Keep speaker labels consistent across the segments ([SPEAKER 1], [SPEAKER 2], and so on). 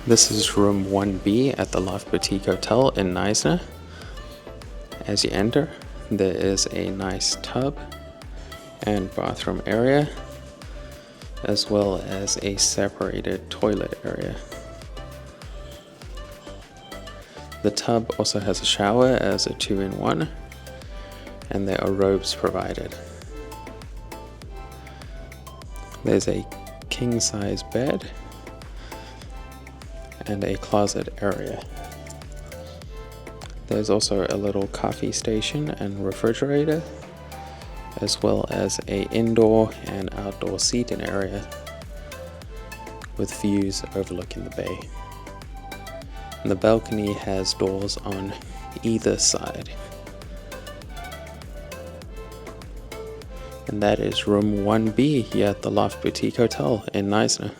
[SPEAKER 1] This is room 1B at the Lofts Boutique Hotel in Knysna. As you enter, there is a nice tub and bathroom area, as well as a separated toilet area. The tub also has a shower as a 2-in-1, and there are robes provided. There's a king-size bed and a closet area. There's also a little coffee station and refrigerator, as well as a indoor and outdoor seating area with views overlooking the bay. And the balcony has doors on either side. And that is room 1B here at the Lofts Boutique Hotel in Knysna.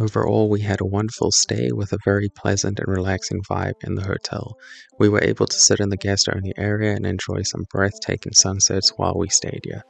[SPEAKER 1] Overall, we had a wonderful stay with a very pleasant and relaxing vibe in the hotel. We were able to sit in the guest-only area and enjoy some breathtaking sunsets while we stayed here.